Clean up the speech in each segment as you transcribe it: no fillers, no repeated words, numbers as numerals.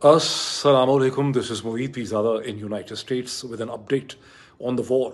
Assalamu alaikum. This is Moeed Pizada in United States with an update on the war.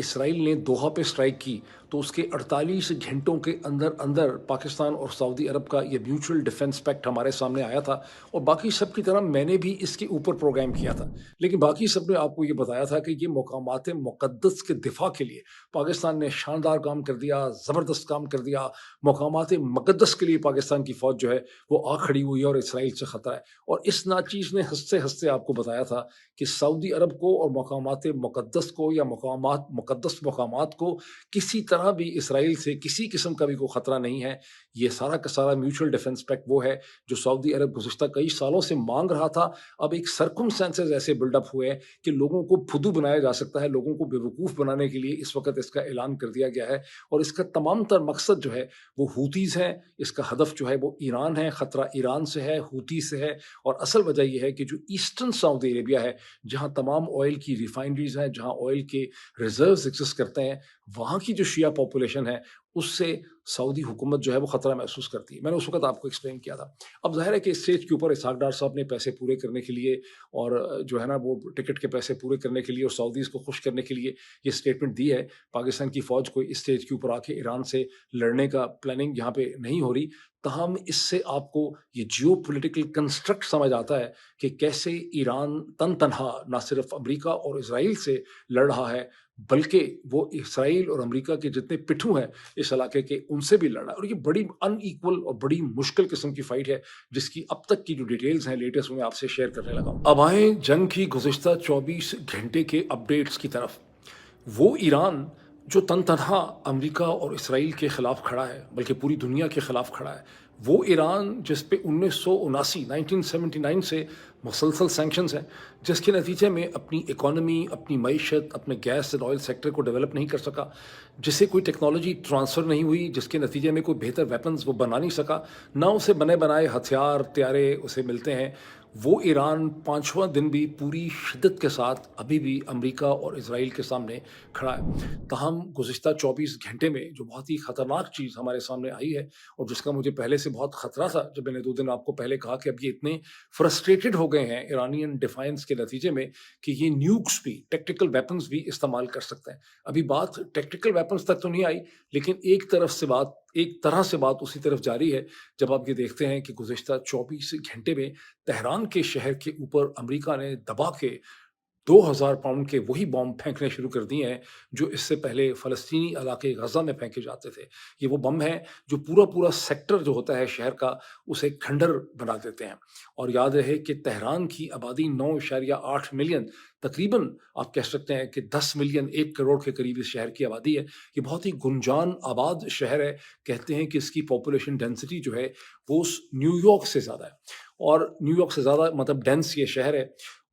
اسرائیل نے Doha پہ strike کی تو اس کے 48 گھنٹوں کے اندر اندر پاکستان اور سعودی عرب کا یہ میوچل ڈیفنس پیکٹ ہمارے سامنے آیا تھا، اور باقی سب کی طرح میں نے بھی اس کے اوپر پروگرام کیا تھا، لیکن باقی سب نے آپ کو یہ بتایا تھا کہ یہ مقامات مقدس کے دفاع کے لیے پاکستان نے شاندار کام کر دیا، زبردست کام کر دیا، مقامات مقدس کے لیے پاکستان کی فوج جو ہے وہ آ کھڑی ہوئی ہے اور اسرائیل سے خطرہ ہے۔ اور اس ناچیز نے ہنستے ہنستے آپ کو بتایا تھا کہ سعودی عرب کو اور مقامات مقدس کو یا مقدس مقامات کو کسی طرح بھی اسرائیل سے کسی قسم کا بھی کوئی خطرہ نہیں ہے۔ یہ سارا کا سارا میوچل ڈیفنس پیکٹ وہ ہے جو سعودی عرب گزشتہ کئی سالوں سے مانگ رہا تھا۔ اب ایک سرکمسٹانسز ایسے بلڈ اپ ہوئے ہیں کہ لوگوں کو پھدو بنایا جا سکتا ہے، لوگوں کو بے وقوف بنانے کے لیے اس وقت اس کا اعلان کر دیا گیا ہے، اور اس کا تمام تر مقصد جو ہے وہ ہوتیز ہیں، اس کا ہدف جو ہے وہ ایران ہے، خطرہ ایران سے ہے، ہوتی سے ہے، اور اصل وجہ یہ ہے کہ جو ایسٹرن سعودی عربیہ ہے جہاں تمام آئل کی ریفائنریز ہیں، جہاں آئل کے ریزروز ایگزسٹ کرتے ہیں، وہاں کی جو شیعہ پاپولیشن ہے اس سے سعودی حکومت جو ہے وہ خطرہ محسوس کرتی ہے۔ میں نے اس وقت آپ کو ایکسپلین کیا تھا۔ اب ظاہر ہے کہ اس اسٹیج کے اوپر اسحاق ڈار صاحب نے پیسے پورے کرنے کے لیے اور جو ہے نا وہ ٹکٹ کے پیسے پورے کرنے کے لیے اور سعودیز کو خوش کرنے کے لیے یہ اسٹیٹمنٹ دی ہے۔ پاکستان کی فوج کو اس اسٹیج کے اوپر آ کے ایران سے لڑنے کا پلاننگ یہاں پہ نہیں ہو رہی، تاہم اس سے آپ کو یہ جیو پولیٹیکل کنسٹرکٹ سمجھ آتا ہے کہ کیسے ایران تن تنہا نہ صرف امریکہ اور اسرائیل سے لڑ رہا ہے بلکہ وہ اسرائیل اور امریکہ کے جتنے پٹھو ہیں اس علاقے کے ان سے بھی لڑ رہا ہے، اور یہ بڑی ان ایکول اور بڑی مشکل قسم کی فائٹ ہے جس کی اب تک کی جو ڈیٹیلز ہیں لیٹسٹ میں آپ سے شیئر کرنے لگا ہوں۔ اب آئیں جنگ کی گزشتہ 24 گھنٹے کے اپڈیٹس کی طرف۔ وہ ایران جو تن تنہا امریکہ اور اسرائیل کے خلاف کھڑا ہے بلکہ پوری دنیا کے خلاف کھڑا ہے، وہ ایران جس پہ 1979 سے مسلسل سینکشنز ہیں، جس کے نتیجے میں اپنی اکانومی، اپنی معیشت، اپنے گیس اینڈ آئل سیکٹر کو ڈیولپ نہیں کر سکا، جسے کوئی ٹیکنالوجی ٹرانسفر نہیں ہوئی، جس کے نتیجے میں کوئی بہتر ویپنز وہ بنا نہیں سکا، نہ اسے بنے بنائے ہتھیار طیارے اسے ملتے ہیں، وہ ایران پانچواں دن بھی پوری شدت کے ساتھ ابھی بھی امریکہ اور اسرائیل کے سامنے کھڑا ہے۔ تاہم گزشتہ 24 گھنٹے میں جو بہت ہی خطرناک چیز ہمارے سامنے آئی ہے اور جس کا مجھے پہلے سے بہت خطرہ تھا، جب میں نے 2 دن آپ کو پہلے کہا کہ اب یہ اتنے فرسٹریٹڈ ہو گئے ہیں ایرانین ڈیفائنس کے نتیجے میں کہ یہ نیوکس بھی، ٹیکٹیکل ویپنز بھی استعمال کر سکتے ہیں۔ ابھی بات ٹیکٹیکل ویپنز تک تو نہیں آئی، لیکن ایک طرح سے بات اسی طرف جاری ہے جب آپ یہ دیکھتے ہیں کہ گزشتہ 24 گھنٹے میں تہران کے شہر کے اوپر امریکہ نے دبا کے 2000 پاؤنڈ کے وہی بم پھینکنے شروع کر دیے ہیں جو اس سے پہلے فلسطینی علاقے غزہ میں پھینکے جاتے تھے۔ یہ وہ بم ہیں جو پورا سیکٹر جو ہوتا ہے شہر کا اسے کھنڈر بنا دیتے ہیں۔ اور یاد رہے کہ تہران کی آبادی 9.8 ملین، تقریباً آپ کہہ سکتے ہیں کہ 10 ملین، 1 کروڑ کے قریب اس شہر کی آبادی ہے۔ یہ بہت ہی گنجان آباد شہر ہے، کہتے ہیں کہ اس کی پاپولیشن ڈینسٹی جو ہے وہ نیو یارک سے زیادہ ہے، اور نیو یارک سے زیادہ مطلب ڈینس یہ شہر ہے۔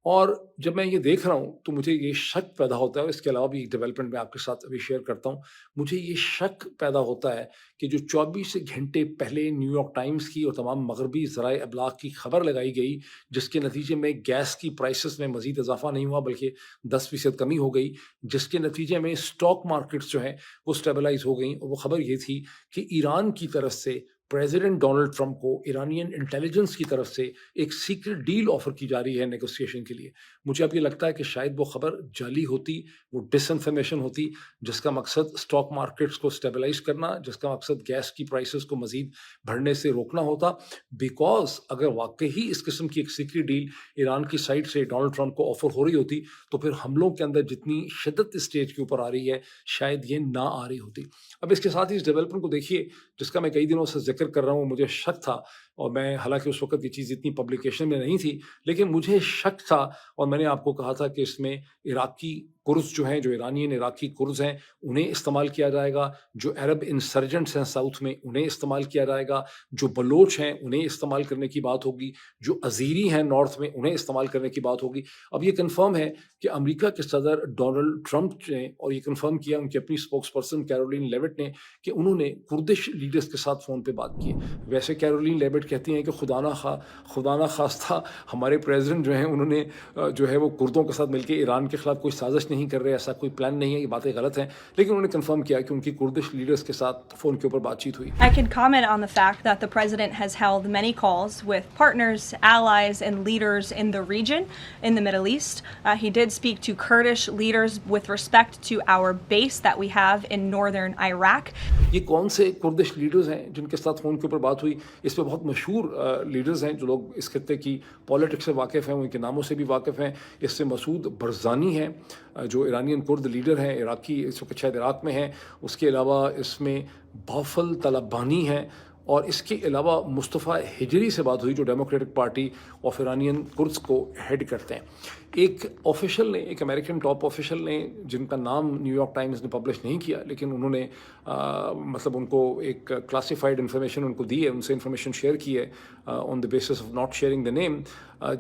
اور جب میں یہ دیکھ رہا ہوں تو مجھے یہ شک پیدا ہوتا ہے، اور اس کے علاوہ بھی ایک ڈیولپمنٹ میں آپ کے ساتھ ابھی شیئر کرتا ہوں، مجھے یہ شک پیدا ہوتا ہے کہ جو 24 گھنٹے پہلے نیو یارک ٹائمز کی اور تمام مغربی ذرائع ابلاغ کی خبر لگائی گئی جس کے نتیجے میں گیس کی پرائسز میں مزید اضافہ نہیں ہوا بلکہ 10% کمی ہو گئی، جس کے نتیجے میں اسٹاک مارکیٹس جو ہیں وہ اسٹیبلائز ہو گئیں، اور وہ خبر یہ تھی کہ ایران کی طرف سے پریزیڈنٹ ڈونلڈ ٹرمپ کو ایرانین انٹیلیجنس کی طرف سے ایک سیکرٹ ڈیل آفر کی جا رہی ہے نیگوسیشن کے لیے۔ مجھے اب یہ لگتا ہے کہ شاید وہ خبر جعلی ہوتی، وہ ڈس انفارمیشن ہوتی، جس کا مقصد اسٹاک مارکیٹس کو اسٹیبلائز کرنا، جس کا مقصد گیس کی پرائسز کو مزید بڑھنے سے روکنا ہوتا، بیکاز اگر واقعی اس قسم کی ایک سیکرٹ ڈیل ایران کی سائڈ سے ڈونلڈ ٹرمپ کو آفر ہو رہی ہوتی تو پھر حملوں کے اندر جتنی شدت اسٹیج کے اوپر آ رہی ہے شاید یہ نہ آ رہی ہوتی۔ اب اس کے ساتھ ہی اس ڈیولپمنٹ کو دیکھیے جس کا میں کئی دنوں سے ذکر کر رہا ہوں، مجھے شک تھا، اور میں حالانکہ اس وقت یہ چیز اتنی پبلیکیشن میں نہیں تھی لیکن مجھے شک تھا، اور میں نے آپ کو کہا تھا کہ اس میں عراقی کرز جو ہیں، جو ایرانین عراقی کرز ہیں انہیں استعمال کیا جائے گا، جو عرب انسرجنٹس ہیں ساؤتھ میں انہیں استعمال کیا جائے گا، جو بلوچ ہیں انہیں استعمال کرنے کی بات ہوگی، جو ازیری ہیں نارتھ میں انہیں استعمال کرنے کی بات ہوگی۔ اب یہ کنفرم ہے کہ امریکہ کے صدر ڈونلڈ ٹرمپ نے، اور یہ کنفرم کیا ان کی اپنی اسپوکس پرسن کیرولین لیوٹ نے، کہ انہوں نے کردش لیڈرز کے ساتھ فون پہ بات کی ہے۔ ویسے کیرولین لیوٹ سینٹ کہتی ہیں کہ خدا نہ خواستہ ہمارے پریزیڈنٹ جو ہیں انہوں نے جو ہے وہ کردوں کے ساتھ مل کے ایران کے خلاف کوئی سازش نہیں کر رہے, ایسا کوئی پلان نہیں ہے, یہ باتیں غلط ہیں. لیکن انہوں نے کنفرم کیا کہ ان کی کردش لیڈرز کے ساتھ فون کے اوپر بات چیت ہوئی. I can comment on the fact that the president has held many calls with partners, allies, and leaders in the region, in the Middle East. He did speak to Kurdish leaders with respect to our base that we have in northern Iraq. یہ کون سے کردش leaders ہیں جن کے ساتھ phone کے اوپر بات ہوئی؟ اس پہ بہت مشہور لیڈرز ہیں جو لوگ اس خطے کی پالیٹکس سے واقف ہیں, ان کے ناموں سے بھی واقف ہیں. اس سے مسعود برزانی ہیں جو ایرانین کرد لیڈر ہیں, عراقی, اس وقت شاید عراق میں ہیں. اس کے علاوہ اس میں بافل طلبانی ہیں, اور اس کے علاوہ مصطفیٰ ہجری سے بات ہوئی جو ڈیموکریٹک پارٹی آف ایرانین کردز کو ہیڈ کرتے ہیں. ایک آفیشل نے, ایک امریکن ٹاپ آفیشل نے, جن کا نام نیو یارک ٹائمز نے پبلش نہیں کیا, لیکن انہوں نے مطلب ان کو ایک کلاسیفائڈ انفارمیشن ان کو دی ہے, ان سے انفارمیشن شیئر کی ہے on the basis of not sharing the name,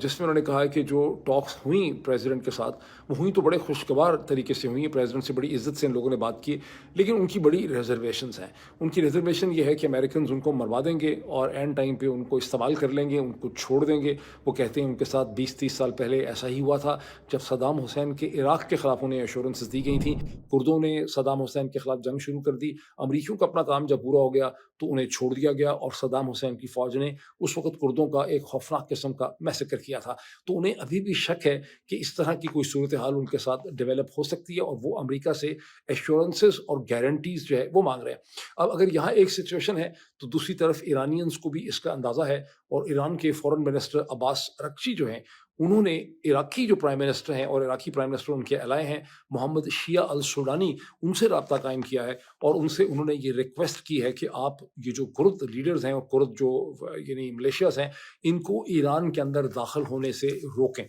جس میں انہوں نے کہا ہے کہ جو ٹاکس ہوئیں پریزیڈنٹ کے ساتھ وہ ہوئیں تو بڑے خوشگوار طریقے سے ہوئیں, پریزیڈنٹ سے بڑی عزت سے ان لوگوں نے بات کی, لیکن ان کی بڑی ریزرویشنز ہیں. ان کی ریزرویشن یہ ہے کہ امریکنز ان کو مروا دیں گے اور اینڈ ٹائم پہ ان کو استعمال کر لیں گے, ان کو چھوڑ دیں گے. وہ کہتے ہیں ان کے ساتھ 20-30 سال پہلے ایسا ہی ہوا تھا جب صدام حسین کے عراق کے خلاف انہیں ایشورنسز دی گئی تھیں. کردوں نے صدام حسین کے خلاف جنگ شروع کر دی, امریکیوں کا اپنا کام جب پورا ہو گیا تو انہیں چھوڑ دیا گیا, اور صدام حسین کی فوج نے اس وقت کردوں کا ایک خوفناک قسم کا میسیکر کیا تھا. تو انہیں ابھی بھی شک ہے کہ اس طرح کی کوئی صورتحال ان کے ساتھ ڈیولپ ہو سکتی ہے, اور وہ امریکہ سے ایشورنسز اور گارنٹیز جو ہے وہ مانگ رہے ہیں. اب اگر یہاں ایک سچویشن ہے تو دوسری طرف ایرانینز کو بھی اس کا اندازہ ہے, اور ایران کے فورن منسٹر عباس اراغچی جو ہیں انہوں نے عراقی جو پرائم منسٹر ہیں, اور عراقی پرائم منسٹر ان کے الائے ہیں محمد شیعہ السودانی, ان سے رابطہ قائم کیا ہے, اور ان سے انہوں نے یہ ریکویسٹ کی ہے کہ آپ یہ جو کرد لیڈرز ہیں اور کرد جو یعنی ملیشیاز ہیں ان کو ایران کے اندر داخل ہونے سے روکیں.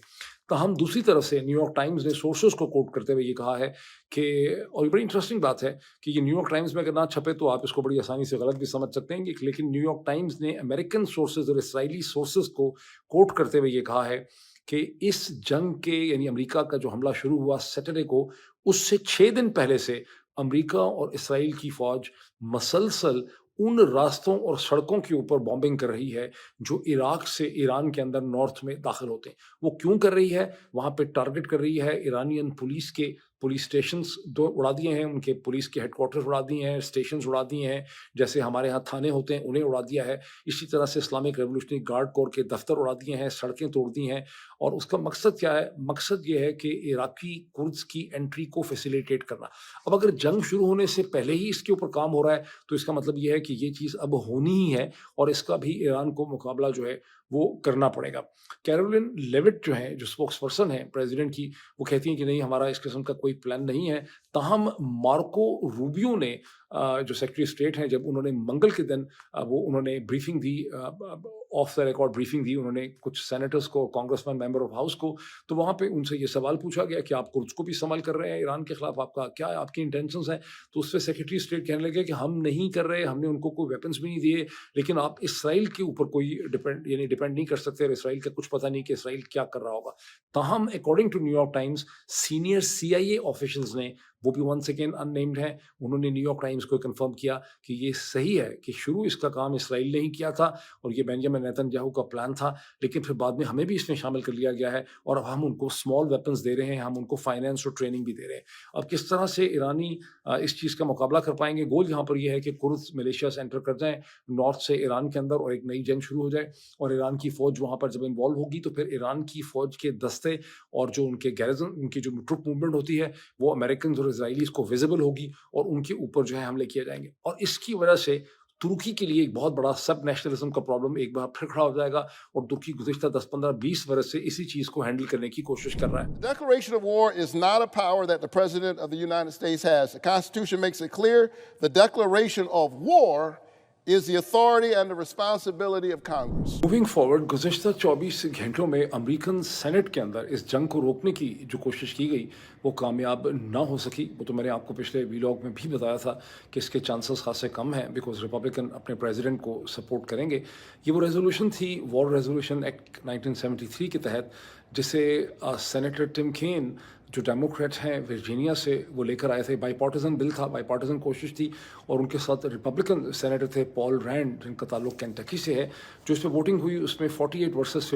تاہم دوسری طرف سے نیو یارک ٹائمز نے سورسز کو کوٹ کرتے ہوئے یہ کہا ہے کہ, اور یہ بڑی انٹرسٹنگ بات ہے کہ یہ نیو یارک ٹائمز میں اگر نہ چھپے تو آپ اس کو بڑی آسانی سے غلط بھی سمجھ سکتے ہیں, لیکن نیو یارک ٹائمز نے امریکن سورسز اور اسرائیلی سورسز کو کوٹ کرتے ہوئے یہ کہا ہے کہ اس جنگ کے یعنی امریکہ کا جو حملہ شروع ہوا سیٹرڈے کو, اس سے 6 دن پہلے سے امریکہ اور اسرائیل کی فوج مسلسل ان راستوں اور سڑکوں کے اوپر بامبنگ کر رہی ہے جو عراق سے ایران کے اندر نارتھ میں داخل ہوتے ہیں. وہ کیوں کر رہی ہے؟ وہاں پہ ٹارگٹ کر رہی ہے ایرانین پولیس کے پولیس اسٹیشنز اڑا دیے ہیں, ان کے پولیس کے ہیڈ کوارٹرز اڑا دیے ہیں, اسٹیشنز اڑا دیے ہیں, جیسے ہمارے ہاں تھانے ہوتے ہیں انہیں اڑا دیا ہے. اسی طرح سے اسلامک ریولوشنری گارڈ کور کے دفتر اڑا دیے ہیں, سڑکیں توڑ دی ہیں. اور اس کا مقصد کیا ہے؟ مقصد یہ ہے کہ عراقی کردز کی انٹری کو فیسیلیٹیٹ کرنا. اب اگر جنگ شروع ہونے سے پہلے ہی اس کے اوپر کام ہو رہا ہے تو اس کا مطلب یہ ہے کہ یہ چیز اب ہونی ہی ہے, اور اس کا بھی ایران کو مقابلہ جو ہے وہ کرنا پڑے گا. کیرولین لیوٹ جو ہے, جو اسپوکس پرسن ہے پریزیڈنٹ کی, وہ کہتی ہیں کہ نہیں, ہمارا اس قسم کا کوئی پلان نہیں ہے. تاہم مارکو روبیو نے جو سیکرٹری اسٹیٹ ہیں, جب انہوں نے منگل کے دن انہوں نے بریفنگ دی, آف دا ریکارڈ بریفنگ دی انہوں نے کچھ سینیٹرز کو, congressman, member of house کو, تو وہاں پہ ان سے یہ سوال پوچھا گیا کہ آپ کردز کو بھی استعمال کر رہے ہیں ایران کے خلاف, آپ کا کیا ہے, آپ کی انٹینشنز ہیں؟ تو اس پہ سیکرٹری اسٹیٹ کہنے لگے کہ ہم نہیں کر رہے, ہم نے ان کو کوئی ویپنز بھی نہیں دیے, لیکن آپ اسرائیل کے اوپر کوئی ڈیپینڈ نہیں کر سکتے, اور اسرائیل کا کچھ پتہ نہیں کہ اسرائیل کیا کر رہا ہوگا. تاہم according to New York Times, senior CIA officials نے, وہ بھی ونس اگین ان نیمڈ ہیں, انہوں نے نیو یارک ٹائمز کو کنفرم کیا کہ یہ صحیح ہے کہ شروع اس کا کام اسرائیل نے ہی کیا تھا, اور یہ بنجامن نیتن یاہو کا پلان تھا, لیکن پھر بعد میں ہمیں بھی اس میں شامل کر لیا گیا ہے, اور اب ہم ان کو اسمال ویپنز دے رہے ہیں, ہم ان کو فائنینس اور ٹریننگ بھی دے رہے ہیں. اب کس طرح سے ایرانی اس چیز کا مقابلہ کر پائیں گے؟ گول یہاں پر یہ ہے کہ کرد ملیشیاز انٹر کر جائیں نارتھ سے ایران کے اندر, اور ایک نئی جنگ شروع ہو جائے, اور ایران کی فوج وہاں پر جب انوالو ہوگی تو پھر ایران کی فوج کے دستے اور جو ان کے گیرزن, ان کی جو ٹروپ موومنٹ ہوتی ہے, وہ امریکنز اور اسرائیلیز کو ویزیبل ہوگی, اور ان کے اوپر جو ہے حملے کیے جائیں گے. اور اس کی وجہ سے ترکی کے لیے ایک بہت بڑا سب نیشنلزم کا پرابلم ایک بار پھر کھڑا ہو جائے گا, اور ترکی گزشتہ 10-15-20 برس سے اسی چیز کو ہینڈل کرنے کی کوشش کر رہا ہے. The declaration of war is not a power that the President of the United States has. The Constitution makes it clear the declaration of war is the authority and the responsibility of Congress. Moving forward, گزشتہ 24 گھنٹوں میں American Saint کے اندر اس جنگ کو روکنے کی جو کوشش کی گئی وہ کامیاب نہ ہو سکی. وہ تو میں نے آپ کو پچھلے ویلاگ میں بھی بتایا تھا کہ اس کے چانسز خاصے کم ہیں, بیکاز ریپبلکن اپنے پریزیڈنٹ کو سپورٹ کریں گے. یہ وہ ریزولوشن تھی, وار ریزولوشن ایکٹ 1973 کے تحت, جسے سینیٹر ٹم کین جو ڈیموکریٹ ہیں ورجینیا سے وہ لے کر آئے تھے. بائی پارٹیزن بل تھا, بائی پارٹیزن کوشش تھی, اور ان کے ساتھ ریپبلکن سینیٹر تھے پال رینڈ جن کا تعلق کینٹکی سے ہے. جو اس پہ ووٹنگ ہوئی اس میں 48 ورسز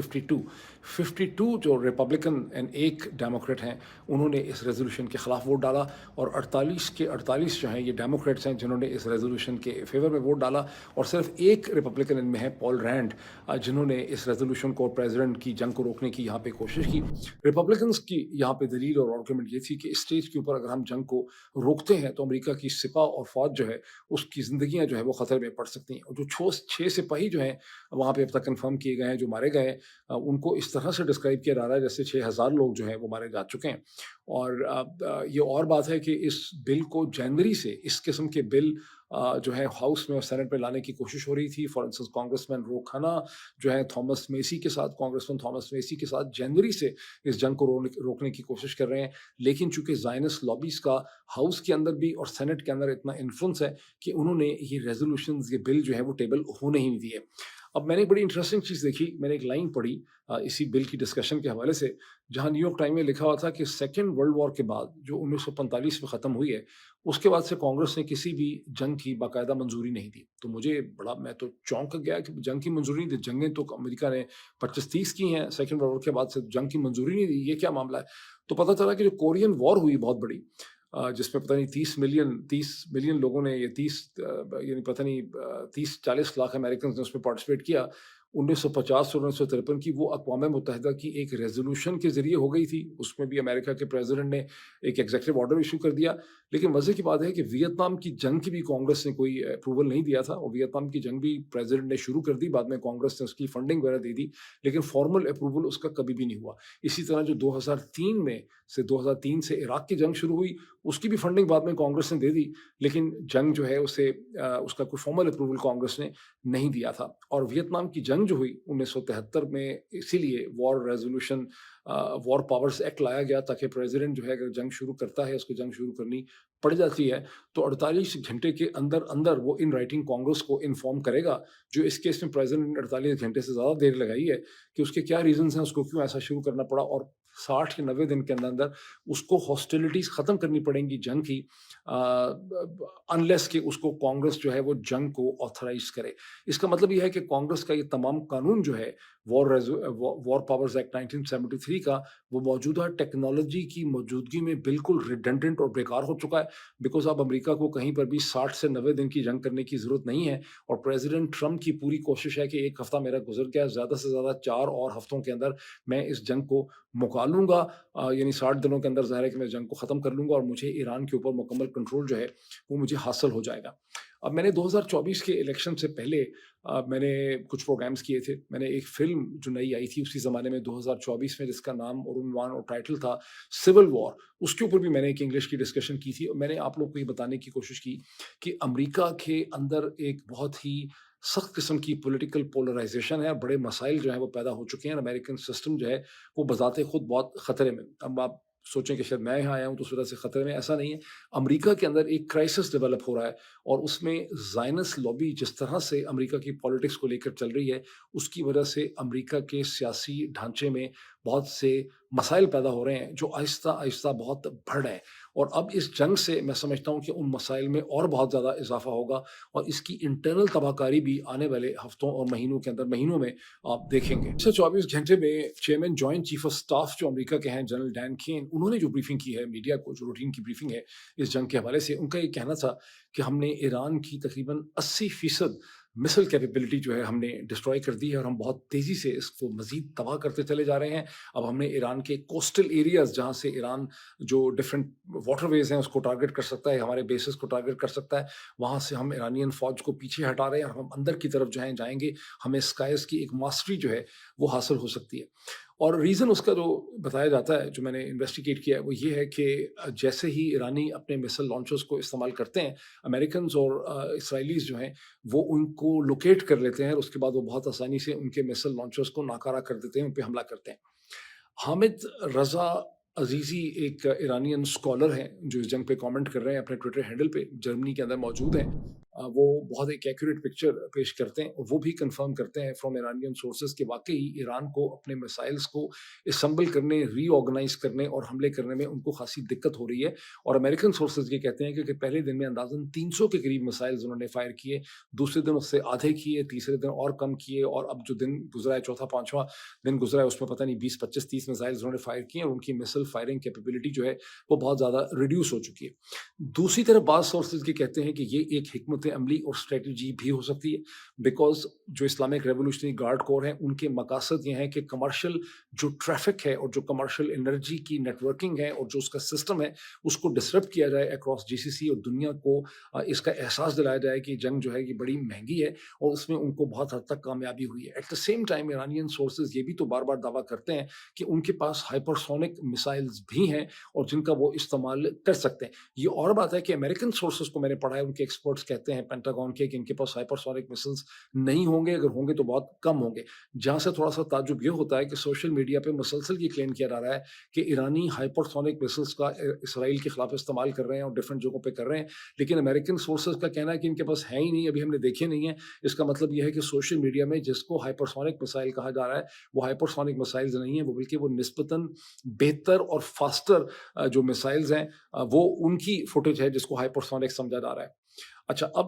52 جو ریپبلکن اینڈ ایک ڈیموکریٹ ہیں انہوں نے اس ریزولوشن کے خلاف ووٹ ڈالا, اور 48 کے 48 جو ہیں یہ ڈیموکریٹس ہیں جنہوں نے اس ریزولوشن کے فیور میں ووٹ ڈالا, اور صرف ایک ریپبلکن ان میں ہے پال رینڈ جنہوں نے اس ریزولوشن کو اور پریزیڈنٹ کی جنگ کو روکنے کی یہاں پہ کوشش کی. ریپبلکنس کی یہاں پہ دلیل اور آرگومنٹ یہ تھی کہ اسٹیج کے اوپر اگر ہم جنگ کو روکتے ہیں تو امریکہ کی سپاہ اور فوج جو ہے اس کی زندگیاں جو ہے وہ خطرے میں پڑ سکتی ہیں, اور جو 6 سپاہی جو ہیں وہاں پہ اب تک کنفرم کیے گئے ہیں جو مارے گئے ہیں ان کو اس طرح سے ڈسکرائب کیا جا رہا ہے جیسے 6000 لوگ جو ہیں وہ مارے جا چکے ہیں. اور یہ اور بات ہے کہ اس بل کو جنوری سے اس قسم کے بل جو ہے ہاؤس میں اور سینٹ میں لانے کی کوشش ہو رہی تھی. فار انسٹنس کانگریس مین رو کھنا جو ہے تھامس میسی کے ساتھ, کانگریس مین تھامس میسی کے ساتھ جنوری سے اس جنگ کو روکنے کی کوشش کر رہے ہیں, لیکن چونکہ زائنس لابیز کا ہاؤس کے اندر بھی اور سینٹ کے اندر اتنا انفلوئنس ہے کہ انہوں نے یہ ریزولوشنز, یہ بل جو ہے وہ ٹیبل ہونے ہی نہیں دیے. اب میں نے ایک بڑی انٹرسٹنگ چیز دیکھی, میں نے ایک لائن پڑھی اسی بل کی ڈسکشن کے حوالے سے جہاں نیو یارک ٹائم میں لکھا ہوا تھا کہ سیکنڈ ورلڈ وار کے بعد جو 1945 میں ختم ہوئی ہے اس کے بعد سے کانگریس نے کسی بھی جنگ کی باقاعدہ منظوری نہیں دی. تو مجھے بڑا, میں تو چونک گیا کہ جنگ کی منظوری نہیں دی. جنگیں تو امریکہ نے 25-30 کی ہیں, سیکنڈ ورلڈ وار کے بعد سے جنگ کی منظوری نہیں دی, یہ کیا معاملہ ہے؟ تو پتہ چلا کہ جو کورین وار ہوئی بہت بڑی, جس میں پتہ نہیں 30 ملین لوگوں نے, یہ 30 یعنی پتہ نہیں 30-40 لاکھ امریکنز نے اس میں پارٹیسپیٹ کیا 1950 اور 1953 کی, وہ اقوام متحدہ کی ایک ریزولوشن کے ذریعے ہو گئی تھی. اس میں بھی امریکہ کے پریزیڈنٹ نے ایک ایگزیکٹو آرڈر ایشو کر دیا. لیکن مزے کی بات ہے کہ ویتنام کی جنگ کی بھی کانگریس نے کوئی اپروول نہیں دیا تھا, اور ویتنام کی جنگ بھی پریزیڈنٹ نے شروع کر دی, بعد میں کانگریس نے اس کی فنڈنگ وغیرہ دے دی, لیکن فارمل اپروول اس کا کبھی بھی نہیں ہوا. اسی طرح جو 2003 سے عراق کی جنگ شروع ہوئی اس کی بھی فنڈنگ بعد میں کانگریس نے دے دی, لیکن جنگ جو ہے اسے اس کا کوئی فارمل اپروول کانگریس نے نہیں دیا تھا. اور ویتنام کی جنگ جو ہوئی 1973 میں اسی لیے وار پاورز ایکٹ لایا گیا تاکہ پریزیڈنٹ جو ہے اگر جنگ شروع کرتا ہے, اس کو جنگ شروع کرنی پڑ جاتی ہے تو 48 گھنٹے کے اندر وہ ان رائٹنگ کانگریس کو انفارم کرے گا. جو اس کیس میں پریزیڈنٹ نے 48 گھنٹے سے زیادہ دیر لگائی ہے کہ اس کے کیا ریزنز ہیں, اس کو کیوں ایسا شروع کرنا پڑا, اور 60 یا 90 دن کے اندر اس کو ہاسٹیلٹیز ختم کرنی پڑیں گی جنگ کی, انلیس کہ اس کو کانگریس جو ہے وہ جنگ کو آتھرائز کرے. اس کا مطلب یہ ہے کہ کانگریس کا یہ تمام قانون جو ہے وار پاورز ایکٹ 1973 کا, وہ موجودہ ٹیکنالوجی کی موجودگی میں بالکل ریڈنڈنٹ اور بیکار ہو چکا ہے, بیکاز اب امریکہ کو کہیں پر بھی 60 سے 90 دن کی جنگ کرنے کی ضرورت نہیں ہے. اور پریزیڈنٹ ٹرمپ کی پوری کوشش ہے کہ ایک ہفتہ میرا گزر گیا, زیادہ سے زیادہ 4 اور ہفتوں کے اندر میں اس جنگ کو مکا لوں گا, یعنی 60 دنوں کے اندر ظاہر ہے کہ میں جنگ کو ختم کر لوں گا اور مجھے ایران کے اوپر مکمل کنٹرول جو ہے وہ مجھے حاصل ہو جائے گا. اب میں نے 2024 کے الیکشن سے پہلے میں نے کچھ پروگرامز کیے تھے. میں نے ایک فلم جو نئی آئی تھی اسی زمانے میں 2024 میں, جس کا نام اور عنوان اور ٹائٹل تھا سول وار, اس کے اوپر بھی میں نے ایک انگلش کی ڈسکشن کی تھی. اور میں نے آپ لوگ کو یہ بتانے کی کوشش کی کہ امریکہ کے اندر ایک بہت ہی سخت قسم کی پولیٹیکل پولرائزیشن ہے, بڑے مسائل جو ہیں وہ پیدا ہو چکے ہیں. امریکن سسٹم جو ہے وہ بذات خود بہت خطرے میں. اب آپ سوچیں کہ شاید میں یہاں آیا ہوں تو اس وجہ سے خطرے میں, ایسا نہیں ہے. امریکہ کے اندر ایک کرائسس ڈیولپ ہو رہا ہے, اور اس میں زائنس لابی جس طرح سے امریکہ کی پالیٹکس کو لے کر چل رہی ہے, اس کی وجہ سے امریکہ کے سیاسی ڈھانچے میں بہت سے مسائل پیدا ہو رہے ہیں جو آہستہ آہستہ بہت بڑھ رہے ہیں. اور اب اس جنگ سے میں سمجھتا ہوں کہ ان مسائل میں اور بہت زیادہ اضافہ ہوگا, اور اس کی انٹرنل تباہ کاری بھی آنے والے ہفتوں اور مہینوں میں آپ دیکھیں گے. 24 گھنٹے میں chairman joint chief of staff جو امریکہ کے ہیں جنرل ڈین کین, انہوں نے جو بریفنگ کی ہے میڈیا کو, جو روٹین کی بریفنگ ہے اس جنگ کے حوالے سے, ان کا یہ کہنا تھا کہ ہم نے ایران کی تقریباً 80% مسل کیپیبلٹی جو ہے ہم نے ڈسٹروائے کر دی ہے, اور ہم بہت تیزی سے اس کو مزید تباہ کرتے چلے جا رہے ہیں. اب ہم نے ایران کے کوسٹل ایریاز جہاں سے ایران جو ڈفرینٹ واٹر ویز ہیں اس کو ٹارگٹ کر سکتا ہے, ہمارے بیسز کو ٹارگٹ کر سکتا ہے, وہاں سے ہم ایرانین فوج کو پیچھے ہٹا رہے ہیں, اور ہم اندر کی طرف جو ہیں جائیں گے. ہمیں اسکائز کی ایک ماسٹری جو ہے وہ حاصل ہو سکتی ہے. اور ریزن اس کا جو بتایا جاتا ہے, جو میں نے انویسٹیگیٹ کیا ہے, وہ یہ ہے کہ جیسے ہی ایرانی اپنے میسل لانچرز کو استعمال کرتے ہیں, امریکنز اور اسرائیلیز جو ہیں وہ ان کو لوکیٹ کر لیتے ہیں, اور اس کے بعد وہ بہت آسانی سے ان کے میسل لانچرز کو ناکارہ کر دیتے ہیں, ان پہ حملہ کرتے ہیں. حامد رضا عزیزی ایک ایرانین اسکالر ہیں جو اس جنگ پہ کامنٹ کر رہے ہیں اپنے ٹویٹر ہینڈل پہ، جرمنی کے اندر موجود ہیں. وہ بہت ایک ایکوریٹ پکچر پیش کرتے ہیں اور وہ بھی کنفرم کرتے ہیں فرام ایرانین سورسز کہ واقعی ایران کو اپنے میسائلز کو اسمبل کرنے، ری آرگنائز کرنے اور حملے کرنے میں ان کو خاصی دقت ہو رہی ہے. اور امریکن سورسز یہ کہتے ہیں کہ پہلے دن میں اندازاً 300 کے قریب میسائلز انہوں نے فائر کیے، دوسرے دن اس سے آدھے کیے، تیسرے دن اور کم کیے، اور اب جو دن گزرا ہے، چوتھا پانچواں دن گزرا ہے، اس میں پتہ نہیں 20 25 30 میسائلز انہوں نے فائر کیے، اور ان کی مسل فائرنگ کیپیبلٹی جو ہے وہ بہت زیادہ ریڈیوس ہو چکی ہے. دوسری طرف بعض سورسز یہ کہتے ہیں کہ یہ ایک حکمت عملی اور اسٹریٹجی بھی ہو سکتی ہے، بیکاز جو اسلامک ریولوشنری گارڈ کور ہیں ان کے مقاصد یہ ہیں کہ کمرشل جو ٹریفک ہے اور جو کمرشل انرجی کی نیٹ ورکنگ ہے اور جو اس کا سسٹم ہے اس کو ڈسرپٹ کیا جائے اکراس جی سی سی، اور دنیا کو اس کا احساس دلایا جائے کہ جنگ جو ہے یہ بڑی مہنگی ہے، اور اس میں ان کو بہت حد تک کامیابی ہوئی ہے. At the same time Iranian sources یہ بھی تو بار بار دعویٰ کرتے ہیں کہ ان کے پاس ہائپرسونک میسائلز بھی ہیں اور جن کا وہ استعمال کر سکتے ہیں. یہ اور بات ہے کہ امریکن سورسز کو میں نے پڑھا ہے، ان کے ایکسپرٹس کہتے ہیں پینٹاگون کے کہ ان کے پاس ہائپرسونک مسلز نہیں ہوں گے، اگر ہوں گے تو بہت کم ہوں گے. جہاں سے تھوڑا سا تعجب یہ ہوتا ہے کہ سوشل میڈیا پہ مسلسل یہ کلیم کیا جا رہا ہے کہ ایرانی ہائپرسونک مسلز کا اسرائیل کے خلاف استعمال کر رہے ہیں اور ڈفرینٹ جگہوں پہ کر رہے ہیں، لیکن امریکن سورسز کا کہنا ہے کہ ان کے پاس ہے ہی نہیں، ابھی ہم نے دیکھے نہیں ہیں. اس کا مطلب یہ ہے کہ سوشل میڈیا میں جس کو ہائپرسونک مسائل کہا جا رہا ہے وہ ہائپرسونک مسائلز نہیں ہیں، وہ بلکہ وہ نسبتاً بہتر اور فاسٹر جو مسائلز ہیں وہ ان کی فوٹیج ہے جس کو ہائپرسونک سمجھا جا رہا ہے. اچھا، اب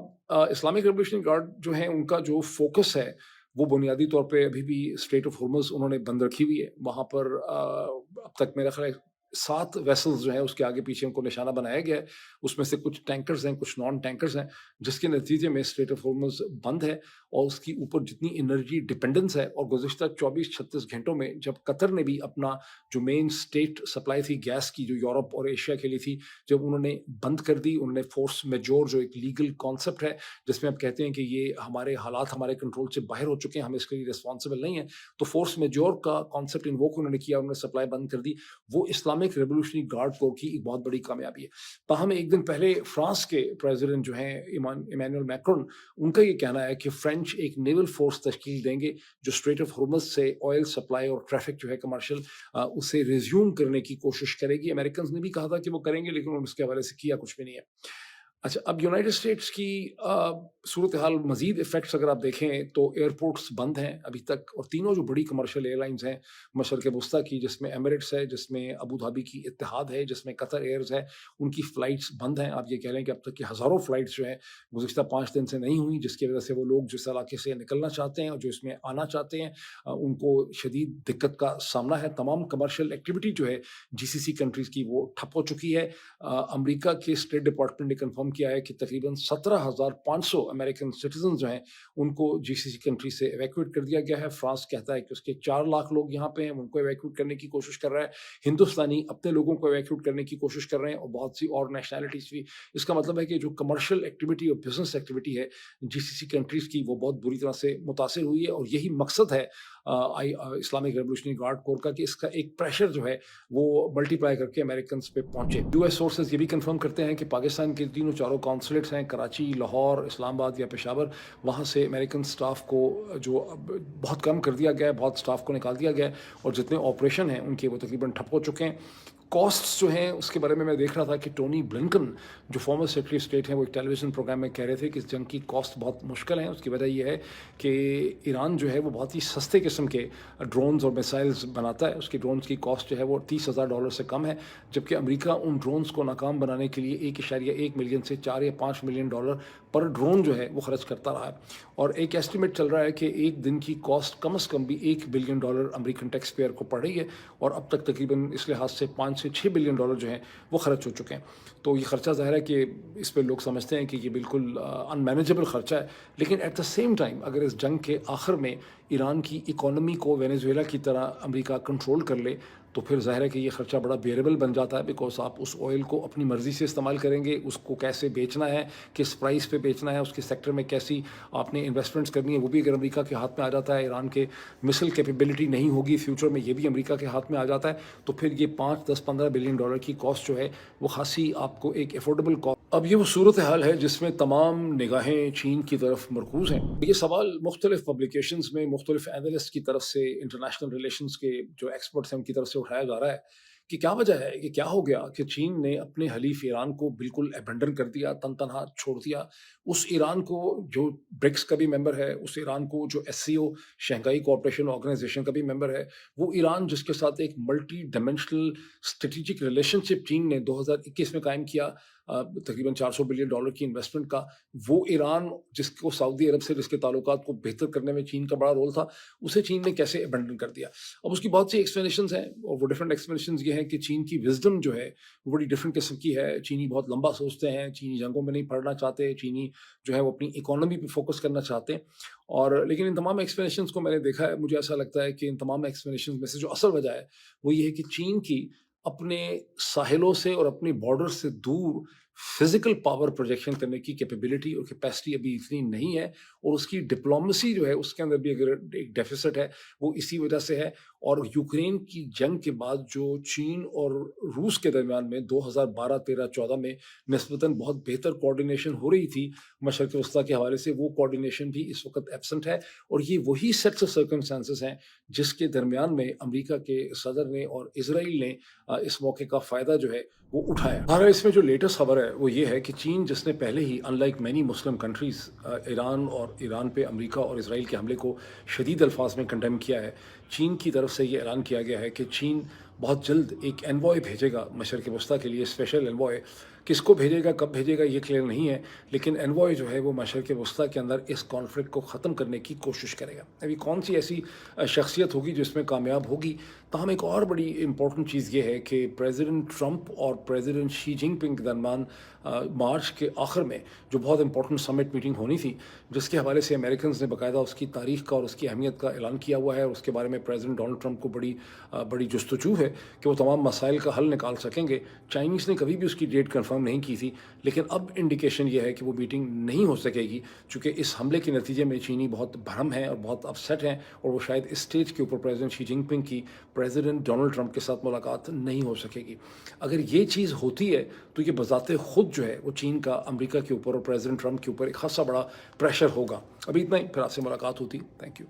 اسلامک ریولیوشنری گارڈ جو ہیں ان کا جو فوکس ہے وہ بنیادی طور پہ ابھی بھی اسٹریٹ آف ہارمز انہوں نے بند رکھی ہوئی ہے. وہاں پر اب تک میرا خیال ہے 7 ویسلز جو ہیں اس کے آگے پیچھے ان کو نشانہ بنایا گیا ہے، اس میں سے کچھ ٹینکرز ہیں، کچھ نان ٹینکرز ہیں، جس کے نتیجے میں اسٹریٹ آف ہارمز بند ہے. اور اس کی اوپر جتنی انرجی ڈپینڈنس ہے، اور گزشتہ 24-36 گھنٹوں میں جب قطر نے بھی اپنا جو مین اسٹیٹ سپلائی تھی گیس کی جو یورپ اور ایشیا کے لیے تھی، جب انہوں نے بند کر دی، انہوں نے فورس میجور جو ایک لیگل کانسیپٹ ہے جس میں اب کہتے ہیں کہ یہ ہمارے حالات ہمارے کنٹرول سے باہر ہو چکے ہیں، ہم اس کے لیے رسپانسبل نہیں ہیں، تو فورس میجور کا کانسیپٹ انووک انہوں نے کیا، انہوں نے سپلائی بند کر دی. وہ اسلامک ریولوشنری گارڈ کور کی ایک بہت بڑی کامیابی ہے. تاہم ایک دن پہلے فرانس کے پریزیڈنٹ جو ہیں ایمانوئل میکرون، ان کا یہ کہنا ہے کہ فرینچ ایک نیول فورس تشکیل دیں گے جو اسٹریٹ آف ہارمز سے آئل سپلائی اور ٹریفک جو ہے کمرشل اسے ریزیوم کرنے کی کوشش کرے گی. امریکنز نے بھی کہا تھا کہ وہ کریں گے، لیکن انہوں نے اس کے حوالے سے کیا کچھ بھی نہیں ہے. اچھا، اب یونائٹڈ اسٹیٹس کی صورتحال مزید افیکٹس اگر آپ دیکھیں تو ایئرپورٹس بند ہیں ابھی تک، اور تینوں جو بڑی کمرشل ایئر لائنز ہیں مشرق وسطیٰ کی، جس میں ایمریٹس ہے، جس میں ابو ظہبی کی اتحاد ہے، جس میں قطر ایئرز ہے، ان کی فلائٹس بند ہیں. آپ یہ کہہ لیں کہ اب تک کی ہزاروں فلائٹس جو ہیں گزشتہ 5 دن سے نہیں ہوئی، جس کی وجہ سے وہ لوگ جس علاقے سے نکلنا چاہتے ہیں اور جو اس میں آنا چاہتے ہیں ان کو شدید دقت کا سامنا ہے. تمام کمرشل ایکٹیویٹی جو ہے جی سی سی کنٹریز کی وہ ٹھپ ہو چکی ہے. امریکہ کے اسٹیٹ ڈپارٹمنٹ نے کنفرم کیا ہے کہ تقریباً 17,500 امریکن سٹیزن جو ہیں ان کو جی سی سی کنٹری سے ایویکویٹ کر دیا گیا ہے. فرانس کہتا ہے کہ اس کے 4 لاکھ لوگ یہاں پہ ہیں، ان کو ایویکویٹ کرنے کی کوشش کر رہا ہے. ہندوستانی اپنے لوگوں کو ایویکویٹ کرنے کی کوشش کر رہے ہیں، اور بہت سی اور نیشنلٹیز بھی. اس کا مطلب ہے کہ جو کمرشل ایکٹیویٹی اور بزنس ایکٹیویٹی ہے جی سی سی کنٹریز کی وہ بہت بری طرح سے متاثر ہوئی ہے. اور یہی مقصد ہے اسلامک ریولوشنری گارڈ کور کا کہ اس کا ایک پریشر جو ہے وہ ملٹی پلائی کر کے امریکنز پہ پہنچے. یو ایس سورسز یہ بھی کنفرم کرتے ہیں کہ پاکستان کے تینوں چاروں کونسولیٹس ہیں، کراچی، لاہور، اسلام آباد یا پشاور، وہاں سے امریکن سٹاف کو جو بہت کم کر دیا گیا ہے، بہت سٹاف کو نکال دیا گیا ہے، اور جتنے آپریشن ہیں ان کے وہ تقریباً ٹھپ ہو چکے ہیں. کاسٹس جو ہیں اس کے بارے میں دیکھ رہا تھا کہ ٹونی بلنکن جو فارمر سیکرٹری اسٹیٹ ہیں وہ ایک ٹیلی ویژن پروگرام میں کہہ رہے تھے کہ اس جنگ کی کاسٹ بہت مشکل ہے. اس کی وجہ یہ ہے کہ ایران جو ہے وہ بہت ہی سستے قسم کے ڈرونز اور میسائلز بناتا ہے. اس کی ڈرونز کی کاسٹ جو ہے وہ $30,000 سے کم ہے، جبکہ امریکہ ان ڈرونز کو ناکام بنانے کے لیے $1.1 ملین سے $4 یا $5 ملین پر ڈرون جو ہے وہ خرچ کرتا رہا ہے. اور ایک ایسٹیمیٹ چل رہا ہے کہ ایک دن کی کاسٹ کم از کم بھی $1 بلین امریکن ٹیکس پیئر کو پڑ رہی ہے، اور اب تک تقریباً اس لحاظ سے $5 سے $6 بلین جو ہیں وہ خرچ ہو چکے ہیں. تو یہ خرچہ ظاہر ہے کہ اس پہ لوگ سمجھتے ہیں کہ یہ بالکل ان مینیجبل خرچہ ہے. لیکن ایٹ دا سیم ٹائم اگر اس جنگ کے آخر میں ایران کی اکانومی کو وینیزویلا کی طرح امریکہ کنٹرول کر لے تو پھر ظاہر ہے کہ یہ خرچہ بڑا بیئریبل بن جاتا ہے، بیکاز آپ اس آئل کو اپنی مرضی سے استعمال کریں گے، اس کو کیسے بیچنا ہے، کس پرائس پہ بیچنا ہے، اس کے سیکٹر میں کیسی آپ نے انویسٹمنٹس کرنی ہے، وہ بھی اگر امریکہ کے ہاتھ میں آ جاتا ہے. ایران کے مسل کیپیبلٹی نہیں ہوگی فیوچر میں، یہ بھی امریکہ کے ہاتھ میں آ جاتا ہے. تو پھر یہ $5, $10, $15 بلین کی کاسٹ جو ہے وہ خاصی آپ کو ایک افورڈیبل کاسٹ. اب یہ وہ صورتحال ہے جس میں تمام نگاہیں چین کی طرف مرکوز ہیں. یہ سوال مختلف پبلیکیشنز میں مختلف اینالسٹ کی طرف سے، انٹرنیشنل ریلیشنز کے جو ایکسپرٹس ہیں ان کی طرف سے اٹھایا جا رہا ہے کہ کیا وجہ ہے کہ کیا ہو گیا کہ چین نے اپنے حلیف ایران کو بالکل ابینڈن کر دیا، تن تنہا چھوڑ دیا. اس ایران کو جو برکس کا بھی ممبر ہے، اس ایران کو جو SCO شنگھائی کوآپریشن آرگنائزیشن کا بھی ممبر ہے، وہ ایران جس کے ساتھ ایک ملٹی ڈائمینشنل اسٹریٹجک ریلیشن شپ چین نے 2021 میں قائم کیا، تقریباً $400 بلین کی انویسٹمنٹ کا، وہ ایران جس کو سعودی عرب سے جس کے تعلقات کو بہتر کرنے میں چین کا بڑا رول تھا، اسے چین نے کیسے ابینڈن کر دیا. اب اس کی بہت سی ایکسپلینیشنز ہیں، اور وہ ڈفرینٹ ایکسپلینیشنز یہ ہیں کہ چین کی وزڈم جو ہے وہ بڑی ڈفرینٹ قسم کی ہے. چینی بہت لمبا سوچتے ہیں، چینی جنگوں میں نہیں پڑنا چاہتے، چینی جو ہے وہ اپنی اکانومی پہ فوکس کرنا چاہتے ہیں. اور لیکن ان تمام ایکسپلینیشنز کو میں نے دیکھا ہے، مجھے ایسا لگتا ہے کہ ان تمام ایکسپلینیشنز میں سے جو اصل وجہ ہے وہ یہ ہے کہ چین کی اپنے ساحلوں سے اور اپنی بارڈر سے دور فزیکل پاور پروجیکشن کرنے کی کیپیبلٹی اور کیپیسٹی ابھی اتنی نہیں ہے، اور اس کی ڈپلومیسی جو ہے اس کے اندر بھی اگر ایک ڈیفیسٹ ہے وہ اسی وجہ سے ہے. اور یوکرین کی جنگ کے بعد جو چین اور روس کے درمیان میں 2012 13 14 میں نسبتاً بہت بہتر کوآرڈینیشن ہو رہی تھی مشرق وسطیٰ کے حوالے سے، وہ کوآرڈینیشن بھی اس وقت ایبسنٹ ہے. اور یہ وہی سیٹس آف سرکمسٹانسز ہیں جس کے درمیان میں امریکہ کے صدر نے اور اسرائیل نے اس موقع کا فائدہ جو ہے وہ اٹھایا. ہمارا اس میں جو لیٹسٹ خبر ہے وہ یہ ہے کہ چین جس نے پہلے ہی unlike many Muslim countries ایران پہ امریکہ اور اسرائیل کے حملے کو شدید الفاظ میں کنڈیم کیا ہے، چین کی طرف سے یہ اعلان کیا گیا ہے کہ چین بہت جلد ایک انوائے بھیجے گا مشرق وسطیٰ کے لیے، اسپیشل انوائے. کس کو بھیجے گا، کب بھیجے گا یہ کلیئر نہیں ہے، لیکن انوائے جو ہے وہ مشرق وسطیٰ کے اندر اس کانفلکٹ کو ختم کرنے کی کوشش کرے گا. ابھی کون سی ایسی شخصیت ہوگی جو اس میں کامیاب ہوگی؟ تاہم ایک اور بڑی امپورٹنٹ چیز یہ ہے کہ پریزیڈنٹ ٹرمپ اور پریزیڈنٹ شی جن پنگ کے درمیان مارچ کے آخر میں جو بہت امپورٹنٹ سمٹ میٹنگ ہونی تھی، جس کے حوالے سے امریکنز نے باقاعدہ اس کی تاریخ کا اور اس کی اہمیت کا اعلان کیا ہوا ہے، اور اس کے بارے میں پریزیڈنٹ ڈونلڈ ٹرمپ کو بڑی جستجو ہے کہ وہ تمام مسائل کا حل نکال سکیں گے. چائنیز نے کبھی بھی اس کی ڈیٹ کنفرم نہیں کی تھی، لیکن اب انڈیکیشن یہ ہے کہ وہ میٹنگ نہیں ہو سکے گی، چونکہ اس حملے کے نتیجے میں چینی بہت بھرم ہیں اور بہت اپسیٹ ہیں، اور وہ شاید اس اسٹیج کے اوپر پریزیڈنٹ شی جن پنگ کی پریزیڈنٹ ڈونلڈ ٹرمپ کے ساتھ ملاقات نہیں ہو سکے گی. اگر یہ چیز ہوتی ہے تو یہ بذات خود جو ہے وہ چین کا امریکہ کے اوپر اور پریزیڈنٹ ٹرمپ کے اوپر ایک خاصا بڑا پریشر ہوگا. ابھی اتنا ہی، پھر آپ سے ملاقات ہوتی. Thank you.